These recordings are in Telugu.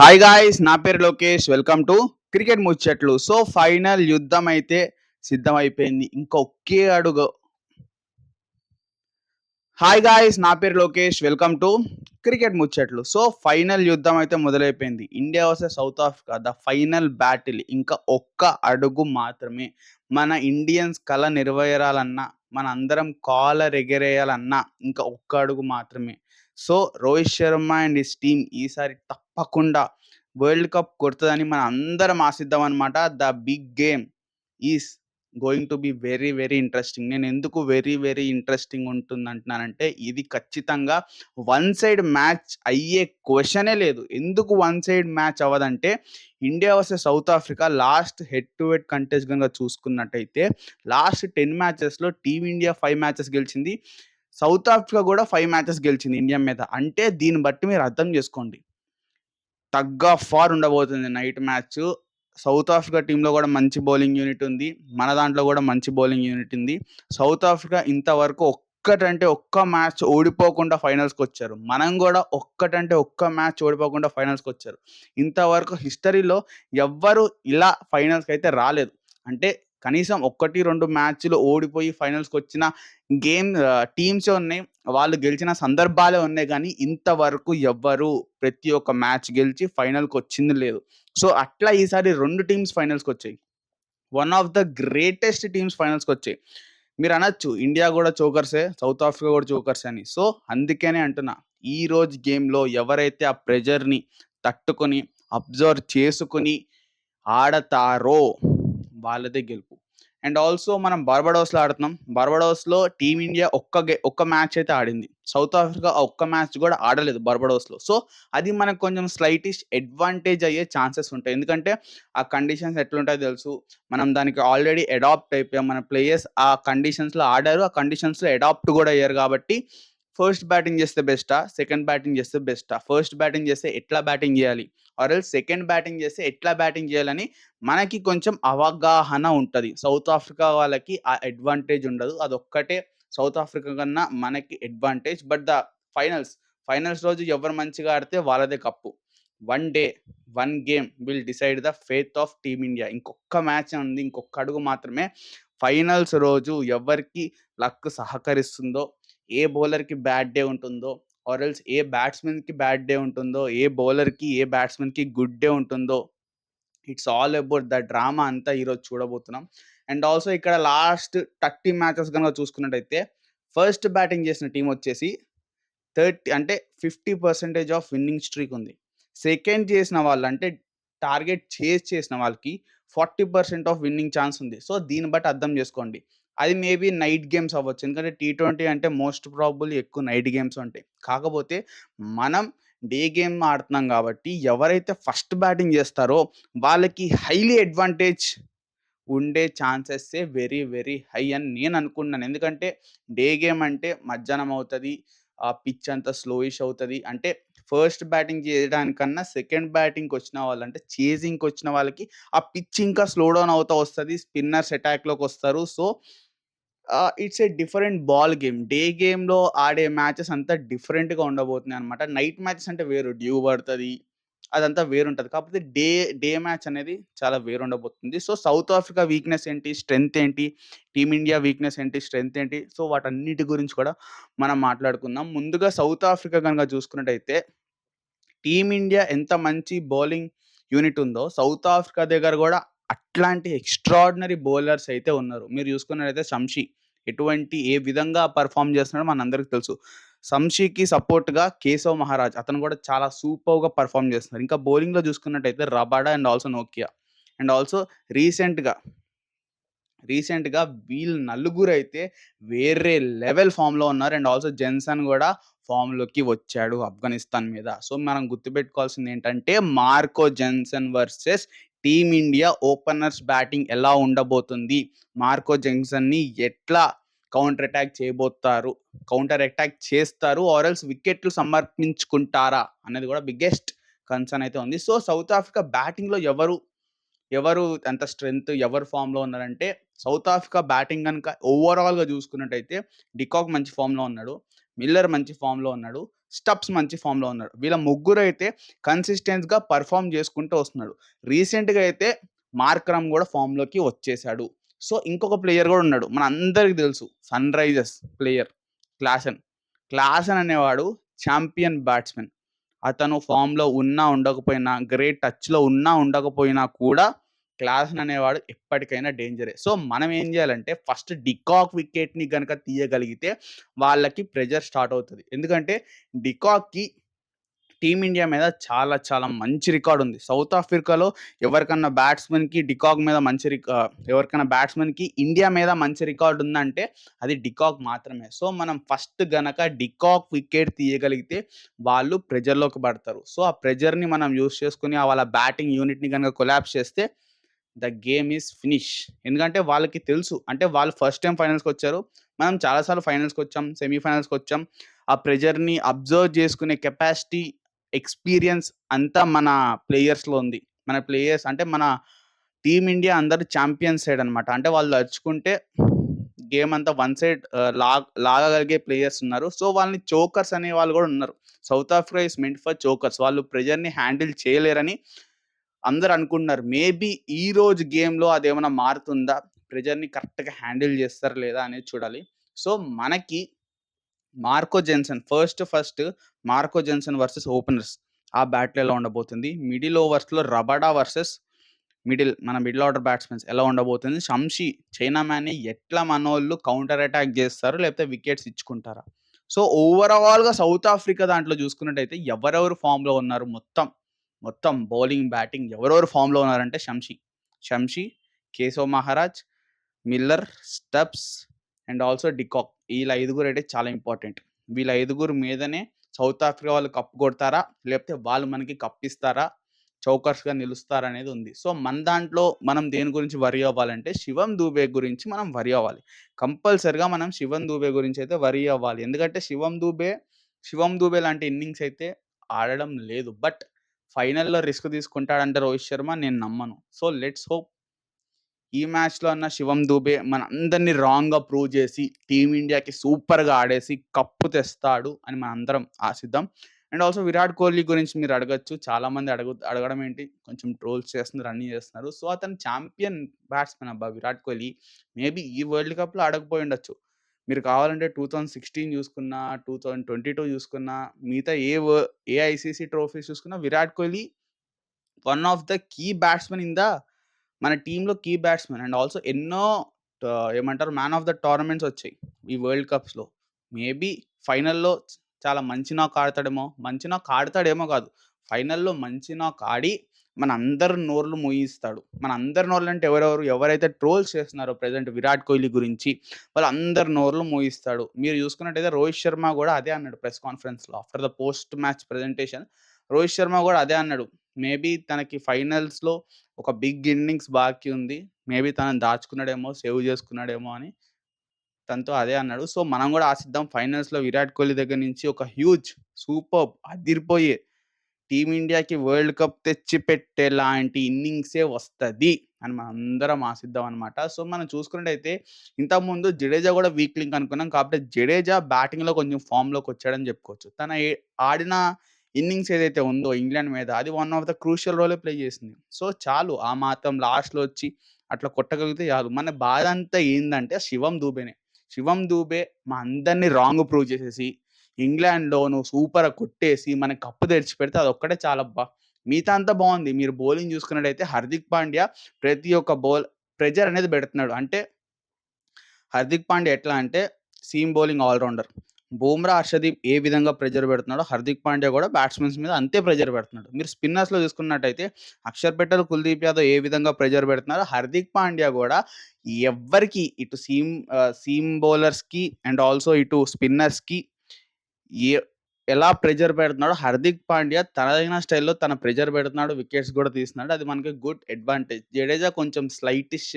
హాయ్ గాయ్స్, నా పేరు లోకేష్. వెల్కమ్ టు క్రికెట్ ముచ్చట్లు. సో ఫైనల్ యుద్ధం అయితే సిద్ధమైపోయింది. ఇంకా ఒకే అడుగు. హాయ్ గాయ్స్, నా పేరు లోకేష్. వెల్కమ్ టు క్రికెట్ ముచ్చట్లు. సో ఫైనల్ యుద్ధం అయితే మొదలైపోయింది. India versus South Africa, the final battle. ఇంకా ఒక్క అడుగు మాత్రమే. మన ఇండియన్స్ కళ నెరవేరాలన్నా, మన అందరం కాలర్ ఎగరేయాలన్నా ఇంకా ఒక్క అడుగు మాత్రమే. So Rohit Sharma and his team ఈసారి తప్పకుండా వరల్డ్ కప్ కొడుతుందని మనం అందరం ఆశిద్దాం అనమాట. The big game is going to be very very interesting. నేను ఎందుకు వెరీ వెరీ ఇంట్రెస్టింగ్ ఉంటుంది అంటున్నానంటే, ఇది ఖచ్చితంగా వన్ సైడ్ మ్యాచ్ అయ్యే క్వశ్చనే లేదు. ఎందుకు వన్ సైడ్ మ్యాచ్ అవ్వదంటే, India versus South Africa last head to head contest కనుక చూసుకున్నట్టయితే, లాస్ట్ 10 మ్యాచెస్లో టీమిండియా 5 మ్యాచెస్ గెలిచింది. సౌత్ ఆఫ్రికా కూడా 5 మ్యాచెస్ గెలిచింది ఇండియా మీద. అంటే దీన్ని బట్టి మీరు అర్థం చేసుకోండి, టగ్ ఆఫ్ వార్ ఉండబోతుంది నైట్ మ్యాచ్. సౌత్ ఆఫ్రికా టీంలో కూడా మంచి బౌలింగ్ యూనిట్ ఉంది, మన దాంట్లో కూడా మంచి బౌలింగ్ యూనిట్ ఉంది. సౌత్ ఆఫ్రికా ఇంతవరకు ఒక్కటంటే ఒక్క మ్యాచ్ ఓడిపోకుండా ఫైనల్స్కి వచ్చారు. మనం కూడా ఒక్కటంటే ఒక్క మ్యాచ్ ఓడిపోకుండా ఫైనల్స్కి వచ్చారు. ఇంతవరకు హిస్టరీలో ఎవ్వరు ఇలా ఫైనల్స్కి అయితే రాలేదు. అంటే కనీసం 1-2 మ్యాచ్లు ఓడిపోయి ఫైనల్స్కి వచ్చిన టీమ్సే ఉన్నాయి, వాళ్ళు గెలిచిన సందర్భాలే ఉన్నాయి. కానీ ఇంతవరకు ఎవ్వరు ప్రతి ఒక్క మ్యాచ్ గెలిచి ఫైనల్కి వచ్చింది లేదు. సో అట్లా ఈసారి 2 టీమ్స్ ఫైనల్స్కి వచ్చాయి. One of the greatest teams ఫైనల్స్కి వచ్చాయి. మీరు అనొచ్చు ఇండియా కూడా చోకర్సే, సౌత్ ఆఫ్రికా కూడా చోకర్సే అని. సో అందుకనే అంటున్నా, ఈ రోజు గేమ్లో ఎవరైతే ఆ ప్రెజర్ని తట్టుకొని అబ్జర్వ్ చేసుకుని ఆడతారో వాళ్ళదే గెలుపు. అండ్ ఆల్సో మనం బార్బడోస్లో ఆడుతున్నాం. బార్బడోస్లో టీమిండియా ఒక్క మ్యాచ్ అయితే ఆడింది. సౌత్ ఆఫ్రికా ఒక్క మ్యాచ్ కూడా ఆడలేదు బార్బడోస్లో. సో అది మనకు కొంచెం స్లైటిష్ అడ్వాంటేజ్ అయ్యే ఛాన్సెస్ ఉంటాయి. ఎందుకంటే ఆ కండిషన్స్ ఎట్లుంటాయో తెలుసు, మనం దానికి ఆల్రెడీ అడాప్ట్ అయిపోయాం. మన ప్లేయర్స్ ఆ కండిషన్స్లో ఆడారు, ఆ కండిషన్స్లో అడాప్ట్ కూడా అయ్యారు. కాబట్టి ఫస్ట్ బ్యాటింగ్ చేస్తే బెస్టా, సెకండ్ బ్యాటింగ్ చేస్తే బెస్టా, ఫస్ట్ బ్యాటింగ్ చేస్తే ఎట్లా బ్యాటింగ్ చేయాలి, ఆర్ ఎల్స్ సెకండ్ బ్యాటింగ్ చేస్తే ఎట్లా బ్యాటింగ్ చేయాలని మనకి కొంచెం అవగాహన ఉంటది. సౌత్ ఆఫ్రికా వాళ్ళకి ఆ అడ్వాంటేజ్ ఉండదు. అదొక్కటే సౌత్ ఆఫ్రికా కన్నా మనకి అడ్వాంటేజ్. బట్ ద ఫైనల్స్ రోజు ఎవరు మంచిగా ఆడితే వాళ్ళదే cup. One day, one game will decide the faith of team India. ఇంకొక్క మ్యాచ్ ఉంది, ఇంకొక అడుగు మాత్రమే. ఫైనల్స్ రోజు ఎవరికి లక్ సహకరిస్తుందో, ఏ బౌలర్‌కి బ్యాడ్ డే ఉంటుందో, ఆర్ ఎల్స్ ఏ బ్యాట్స్‌మెన్‌కి బ్యాడ్ డే ఉంటుందో, ఏ బౌలర్‌కి, ఏ బ్యాట్స్‌మెన్‌కి గుడ్ డే ఉంటుందో, it's all about the drama అంతా ఈరోజు చూడబోతున్నాం. అండ్ ఆల్సో ఇక్కడ లాస్ట్ 30 మ్యాచెస్ కనుక చూసుకున్నట్టయితే, ఫస్ట్ బ్యాటింగ్ చేసిన టీం వచ్చేసి 50% ఆఫ్ విన్నింగ్ స్ట్రీక్ ఉంది. సెకండ్ చేసిన వాళ్ళు, అంటే టార్గెట్ చేసిన వాళ్ళకి 40% ఆఫ్ విన్నింగ్ ఛాన్స్ ఉంది. సో దీన్ని బట్టి అర్థం చేసుకోండి. అది మేబీ నైట్ గేమ్స్ అవ్వచ్చు. ఎందుకంటే T20 అంటే మోస్ట్ ప్రాబబుల్లీ ఎక్కువ నైట్ గేమ్స్ ఉంటాయి. కాకపోతే మనం డే గేమ్ ఆడుతున్నాం కాబట్టి ఎవరైతే ఫస్ట్ బ్యాటింగ్ చేస్తారో వాళ్ళకి హైలీ అడ్వాంటేజ్ ఉండే ఛాన్సెస్సే వెరీ వెరీ హై అని నేను అనుకుంటున్నాను. ఎందుకంటే డే గేమ్ అంటే మధ్యాహ్నం అవుతది, ఆ పిచ్ అంతా స్లోయిష్ అవుతది. అంటే ఫస్ట్ బ్యాటింగ్ చేయడానికన్నా సెకండ్ బ్యాటింగ్‌కి వచ్చిన వాళ్ళు, అంటే చేజింగ్‌కి వచ్చిన వాళ్ళకి ఆ పిచ్ ఇంకా స్లో డౌన్ అవుతా వస్తది. స్పిన్నర్స్ అటాక్‌లోకి వస్తారు. So it's a different ball game. Day గేమ్‌లో ఆడే మ్యాచెస్ అంతా డిఫరెంట్‌గా ఉండబోతున్నాయన్నమాట. నైట్ మ్యాచెస్ అంటే వేరు, డ్యూ పడతది, అదంతా వేరుంటది. కాకపోతే డే మ్యాచ్ అనేది చాలా వేరుండబోతుంది. సో సౌత్ ఆఫ్రికా వీక్‌నెస్ ఏంటి, స్ట్రెంగ్త్ ఏంటి, టీమిండియా వీక్‌నెస్ ఏంటి, స్ట్రెంగ్త్ ఏంటి, సో వాటన్నిటి గురించి కూడా మనం మాట్లాడుకుందాం. ముందుగా సౌత్ ఆఫ్రికా గనుక చూసుకున్నట్టయితే, టీమిండియా ఎంత మంచి బౌలింగ్ యూనిట్ ఉందో, సౌత్ ఆఫ్రికా దగ్గర కూడా అట్లాంటి ఎక్స్ట్రార్డినరీ బౌలర్స్ అయితే ఉన్నారు. మీరు చూసుకున్నట్టయితే శంషి ఏ విధంగా పెర్ఫార్మ్ చేస్తున్నాడో మనందరికి తెలుసు. శంషికి సపోర్ట్‌గా కేశవ్ మహారాజ్, అతను కూడా చాలా సూపర్‌గా పెర్ఫార్మ్ చేస్తున్నారు. ఇంకా బౌలింగ్‌లో చూసుకున్నట్టయితే Rabada and also Nokia. And also రీసెంట్‌గా వీళ్ళు నలుగురైతే వేరే లెవెల్ ఫామ్‌లో ఉన్నారు. అండ్ ఆల్సో జెన్సన్ కూడా ఫామ్‌లోకి వచ్చాడు ఆఫ్ఘనిస్తాన్ మీద. సో మనం గుర్తుపెట్టుకోవాల్సింది ఏంటంటే, Marco Jansen versus team India openers batting ఎలా ఉండబోతుంది, మార్కో జెన్సన్‌ని ఎట్లా కౌంటర్ అటాక్ చేస్తారు, ఆర్ ఎల్స్ వికెట్లు సమర్పించుకుంటారా అనేది కూడా బిగ్గెస్ట్ కన్సర్న్ అయితే ఉంది. సో సౌత్ ఆఫ్రికా బ్యాటింగ్‌లో ఎవరు అంత స్ట్రెంగ్త్, ఎవరు ఫామ్‌లో ఉన్నారంటే, సౌత్ ఆఫ్రికా బ్యాటింగ్ గనుక ఓవరాల్‌గా చూసుకున్నట్టయితే డికాక్ మంచి ఫామ్‌లో ఉన్నాడు. మిల్లర్ మంచి ఫామ్‌లో ఉన్నాడు. స్టబ్స్ మంచి ఫామ్‌లో ఉన్నాడు. వీళ్ళ ముగ్గురైతే కన్సిస్టెంట్‌గా పెర్ఫార్మ్ చేసుకుంటూ వస్తున్నాడు. రీసెంట్‌గా అయితే మార్కరమ్ గూడా ఫామ్‌లోకి వచ్చేసాడు. సో, ఇంకొక ప్లేయర్ గూడా ఉన్నాడు. మనందరికి తెలుసు సన్‌రైజర్స్ ప్లేయర్ క్లాసెన్. క్లాసెన్ అనేవాడు చాంపియన్ బ్యాట్స్‌మెన్. అతను ఫామ్‌లో ఉన్నా, ఉండకపోయినా, గ్రేట్ టచ్‌లో ఉన్నా, ఉండకపోయినా కూడా క్లాసెన్ అనేవాడు ఎప్పటికైనా డేంజరే. సో, మనం ఏం జేయాలంటే ఫస్ట్ డికాక్ వికెట్‌ని గనక తీయగలిగితే వాళ్ళకి ప్రెషర్ స్టార్ట్ అవుతది. ఎందుకంటే డికాక్‌కి టీమిండియా మీద చాలా చాలా మంచి రికార్డ్ ఉంది. సౌత్ ఆఫ్రికాలో ఎవరికైనా బ్యాట్స్‌మెన్‌కి ఇండియా మీద మంచి రికార్డ్ ఉందంటే అది డికాక్ మాత్రమే. సో, మనం ఫస్ట్ గనక డికాక్ వికెట్ తీయగలిగితే వాళ్ళు ప్రెషర్‌లోకి పడతారు. సో, ఆ ప్రెషర్‌ని మనం యూజ్ చేసుకొని వాళ్ళ బ్యాటింగ్ యూనిట్‌ని గనక కొలాప్స్ చేస్తే ద గేమ్ ఈస్ ఫినిష్. ఎందుకంటే వాళ్ళకి తెలుసు. అంటే వాళ్ళు ఫస్ట్ టైమ్ ఫైనల్స్‌కొచ్చారు. మనం చాలా సార్లు ఫైనల్స్‌కొచ్చాం, సెమీ ఫైనల్స్‌కొచ్చాం. ఆ ప్రెషర్‌ని అబ్జర్వ్ చేసుకునే కెపాసిటీ, ఎక్స్‌పీరియన్స్ అంతా మన ప్లేయర్స్‌లో ఉంది. మన ప్లేయర్స్ అంటే మన టీమ్ ఇండియా అందరూ చాంపియన్ సైడ్ అనమాట. అంటే వాళ్ళు అరుచుకుంటే గేమ్ అంతా వన్ సైడ్ లాగగలిగే ప్లేయర్స్ ఉన్నారు. సో, వాళ్ళని చోకర్స్ అనే వాళ్ళు గూడా ఉన్నారు. South Africa is meant for chokers. వాళ్ళు ప్రెషర్‌ని హ్యాండిల్ చేయలేరని అందరూ అనుకుంటున్నారు. మేబీ ఈరోజు గేమ్‌లో అదేమన్నా మారుతుందా? ప్రెషర్‌ని కరెక్ట్‌గా హ్యాండిల్ చేస్తారా లేదా అనేది చూడాలి. సో, మనకి first Marco Jansen versus openers. ఆ బ్యాటిల్ ఎలా ఉండబోతుంది? మిడిల్ ఓవర్స్‌లో రబాడా వర్సెస్ మన మిడిల్ ఆర్డర్ బ్యాట్స్‌మెన్స్ ఎలా ఉండబోతుంది? షంషీ, చైనా మ్యాన్‌ని ఎట్లా మనోళ్ళు కౌంటర్ అటాక్ చేస్తారు? లేకపోతే వికెట్స్ ఇచ్చుకుంటారా? సో, ఓవరాల్‌గా సౌత్ ఆఫ్రికా దాంట్లో చూసుకున్నట్టయితే ఎవరెవరు ఫామ్‌లో ఉన్నారు మొత్తం బౌలింగ్, బ్యాటింగ్ ఎవరెవరు ఫామ్‌లో ఉన్నారంటే Shamsi, Keshav Maharaj, Miller, Stubbs and also de Kock. వీళ్ళ ఐదుగురు అయితే చాలా ఇంపార్టెంట్. వీళ్ళ ఐదుగురు మీదనే సౌత్ ఆఫ్రికా వాళ్ళు కప్ కొడతారా? లేకపోతే వాళ్ళు మనకి కప్ ఇస్తారా? చౌకర్స్‌గా నిలుస్తారా అనేది ఉంది. సో, మన దాంట్లో మనం దేని గురించి వరీ అవ్వాలంటే శివం దూబే గురించి మనం వరీ అవ్వాలి. కంపల్సరీగా మనం శివం దూబే గురించి అయితే వరీ అవ్వాలి. ఎందుకంటే శివం దూబే లాంటి ఇన్నింగ్స్ అయితే ఆడడం లేదు. బట్ ఫైనల్‌లో రిస్క్ తీసుకుంటాడంటే రోహిత్ శర్మ నేను నమ్మను. సో, లెట్స్ హోప్ ఈ మ్యాచ్‌లో అన్న శివం దూబే మనందరిని రాంగ్‌గా ప్రూవ్ చేసి టీమిండియాకి సూపర్‌గా ఆడేసి కప్పు తెస్తాడు అని మనందరం ఆశిద్దాం. అండ్ ఆల్సో విరాట్ కోహ్లీ గురించి మీరు అడగొచ్చు. చాలామంది అడగడం ఏంటి కొంచెం ట్రోల్స్ చేస్తున్నారు, అన్నీ చేస్తున్నారు. సో, అతను ఛాంపియన్ బ్యాట్స్‌మన్ అబ్బా! విరాట్ కోహ్లీ. మేబీ ఈ వరల్డ్ కప్‌లో ఆడకపోయుండొచ్చు. మీరు కావాలంటే 2016 చూసుకున్నా, 2022 చూసుకున్నా, మిగతా ఏ ఐసీసీ ట్రోఫీస్ చూసుకున్నా Virat Kohli one of the key batsman in the మన టీమ్‌లో కీ బ్యాట్స్‌మన్ అండ్ ఆల్సో ఎన్నో ఏమంటారు మ్యాన్ ఆఫ్ ద టోర్నమెంట్స్ వచ్చాయి. ఈ వరల్డ్ కప్స్‌లో. మేబీ ఫైనల్‌లో చాలా మంచి నాక్ ఆడతాడేమో, మంచి నాక్ ఆడతాడేమో కాదు. ఫైనల్‌లో మంచి నాక్ ఆడి మనందరి నోర్లు మూయిస్తాడు. మనందరి నోర్లంటే ఎవరైతే ట్రోల్స్ చేస్తున్నారో ప్రెజెంట్ విరాట్ కోహ్లీ గురించి వాళ్ళందరి నోర్లు మూయిస్తాడు. మీరు చూసుకున్నట్టయితే రోహిత్ శర్మ గూడా అదే అన్నాడు ప్రెస్ కాన్ఫరెన్స్‌లో after the post match presentation. Rohit Sharma గూడా అదే అన్నాడు. మేబీ తనకి ఫైనల్స్‌లో ఒక బిగ్ ఇన్నింగ్స్ బాకీ ఉంది. మేబీ తనని దాచుకున్నాడేమో, సేవ్ చేసుకున్నాడేమో అని తనతో అదే అన్నాడు. సో, మనం గూడా ఆశిద్దాం ఫైనల్స్‌లో విరాట్ కోహ్లీ దగ్గర నుంచి ఒక సూపర్బ్ అదిరిపోయే టీమిండియాకి వరల్డ్ కప్ తెచ్చిపెట్టేలాంటి ఇన్నింగ్సే వస్తది అని మనందరం ఆశిద్దాం అనమాట. సో, మనం చూసుకున్నట్టయితే ఇంతకుముందు జడేజా గూడా వీక్ లింక్ అనుకున్నాం. కాకపోతే జడేజా బ్యాటింగ్‌లో కొంచెం ఫామ్‌లోకొచ్చాడని చెప్పుకోవచ్చు. ఆడిన ఇన్నింగ్స్ ఏదైతే ఉందో ఇంగ్లాండ్ మీద అది వన్ ఆఫ్ ద క్రూషియల్ రోలే ప్లే చేసింది. సో, చాలు ఆ మాత్రం లాస్ట్‌లో వచ్చి అట్లా కొట్టగలిగితే చాలు. మన బాధంతా ఏందంటే శివం దూబేనే. శివం దూబే మా అందరిని రాంగ్ ప్రూవ్ చేసేసి ఇంగ్లాండ్‌లో నువ్వు సూపర్‌గా కొట్టేసి మనకి కప్పు తెచ్చిపెడితే అదొక్కటే చాలబ్బా! మిగతా అంతా బావుంది. మీరు బౌలింగ్ చూసుకున్నట్టయితే హార్దిక్ పాండ్యా ప్రతి ఒక్క ప్రెషర్ అనేది పెడుతున్నాడు. అంటే హార్దిక్ పాండ్యా ఎట్లా అంటే seam bowling all rounder. Bumrah, Arshdeep ఏ విధంగా ప్రెషర్ పెడుతున్నాడో హార్దిక్ పాండ్యా కూడా బ్యాట్స్‌మెన్స్ మీద అంతే ప్రెషర్ పెడుతున్నాడు. మీరు స్పిన్నర్స్‌లో చూసుకున్నట్టయితే అక్షర్ పటేల్, కుల్దీప్ యాదవ్ ఏ విధంగా ప్రెషర్ పెడుతున్నారో హార్దిక్ పాండ్యా కూడా ఎవ్వరికీ ఇటు సీమ్ బౌలర్స్‌కి అండ్ ఆల్సో ఇటు స్పిన్నర్స్‌కి ఎ ఎలా ప్రెషర్ పెడుతున్నాడో హార్దిక్ పాండ్యా తనదైన స్టైల్‌లో తన ప్రెషర్ పెడుతున్నాడు. వికెట్స్ కూడా తీస్తున్నాడు. అది మనకి గుడ్ అడ్వాంటేజ్. జడేజా కొంచెం స్లైటిష్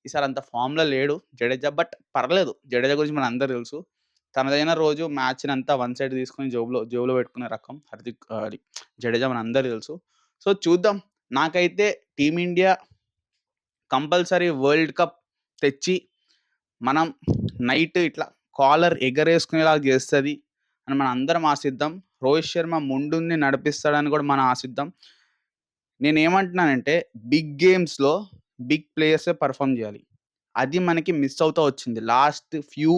ఈసారి అంత ఫామ్‌లో లేడు జడేజా. బట్ పర్లేదు. జడేజా గురించి మనందరికి తెలుసు. తనదైన రోజు మ్యాచ్‌నంతా వన్ సైడ్ తీసుకొని జేబులో పెట్టుకునే రకం అది జడేజా మనందరికి తెలుసు. సో, చూద్దాం. నాకైతే టీమిండియా కంపల్సరీ వరల్డ్ కప్ తెచ్చి మనం నైట్ ఇట్లా కాలర్ ఎగరేసుకునేలాగా చేస్తది అని మనందరం ఆశిద్దాం. రోహిత్ శర్మ ముందుండి నడిపిస్తాడని కూడా మనం ఆశిద్దాం. నేనేమంటున్నానంటే బిగ్ గేమ్స్‌లో బిగ్ ప్లేయర్సే పెర్ఫార్మ్ జేయాలి. అది మనకి మిస్ అవుతా వచ్చింది. లాస్ట్ ఫ్యూ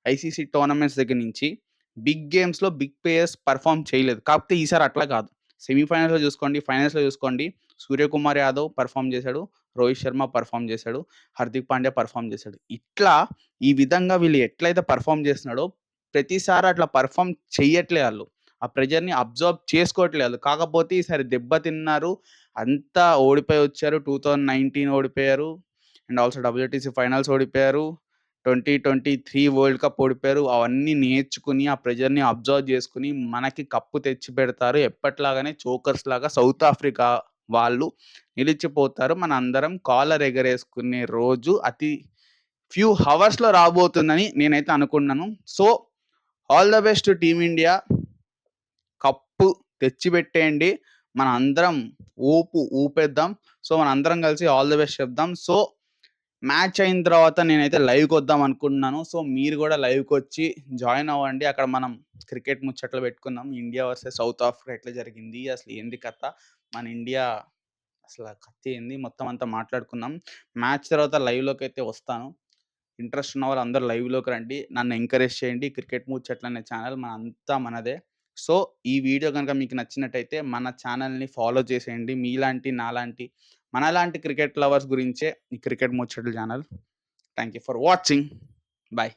ఐసీసీ టోర్నమెంట్స్ దగ్గర నుంచి బిగ్ గేమ్స్‌లో బిగ్ ప్లేయర్స్ పెర్ఫార్మ్ చేయలేదు. కాకపోతే ఈసారి అట్లా కాదు. సెమీఫైనల్స్‌లో చూసుకోండి, ఫైనల్స్‌లో చూసుకోండి. సూర్యకుమార్ యాదవ్ పెర్ఫార్మ్ చేశాడు. రోహిత్ శర్మ పెర్ఫార్మ్ చేశాడు. హార్దిక్ పాండ్యా పెర్ఫార్మ్ చేశాడు. ఇట్లా ఈ విధంగా వీళ్ళు ఎట్లయితే పెర్ఫార్మ్ చేస్తున్నాడో ప్రతిసారి అట్లా పెర్ఫార్మ్ చెయ్యట్లే ఆళ్ళు. ఆ ప్రెషర్‌ని అబ్జార్బ్ చేసుకోవట్లే ఆళ్ళు. కాకపోతే ఈసారి దెబ్బ తిన్నారు. అంతా ఓడిపోయి వచ్చారు. 2019 ఓడిపోయారు. అండ్ ఆల్సో డబ్ల్యూటీసీ ఫైనల్స్ ఓడిపోయారు. 2023 వరల్డ్ కప్ ఓడిపోయారు. అవన్నీ నేర్చుకుని, ఆ ప్రెషర్‌ని అబ్జర్వ్ చేసుకొని, మనకి కప్పు తెచ్చిపెడతారు. ఎప్పటిలాగానే చోకర్స్ లాగా సౌత్ ఆఫ్రికా వాళ్ళు నిలిచిపోతారు. మనందరం కాలర్ ఎగరేసుకునే రోజు అతి ఫ్యూ హవర్స్‌లో రాబోతుందని నేనైతే అనుకుంటున్నాను. So, all the best to team India. Cup తెచ్చిపెట్టేయండి. మనందరం ఊపేద్దాం. సో, మనందరం కలిసి ఆల్ ది బెస్ట్ చెప్దాం. సో, మ్యాచ్ అయిన తర్వాత నేనైతే లైవ్‌కొద్దాం అనుకుంటున్నాను. సో, మీరు గూడా లైవ్‌కొచ్చి జాయిన్ అవ్వండి. అక్కడ మనం క్రికెట్ ముచ్చట్లు పెట్టుకుందాం. ఇండియా వర్సెస్ సౌత్ ఆఫ్రికా ఎట్లా జరిగింది? అసలు ఏంది కథ? మన ఇండియా అసల కథ ఏంది? మొత్తం అంతా మాట్లాడుకుందాం. మ్యాచ్ తర్వాత లైవ్‌లోకైతే వస్తాను. ఇంట్రెస్ట్ ఉన్న వాళ్ళు అందరూ లైవ్‌లోకి రండి. నన్ను ఎంకరేజ్ చేయండి. క్రికెట్ ముచ్చట్లు అనే ఛానల్ అంతా మనదే. సో, ఈ వీడియో గనుక మీకు నచ్చినట్టయితే మన ఛానల్‌ని ఫాలో చేసేయండి. మీలాంటి, నాలాంటి, మనలాంటి క్రికెట్ లవర్స్ గురించే ఈ క్రికెట్ ముచ్చట్లు channel. Thank you for watching. By.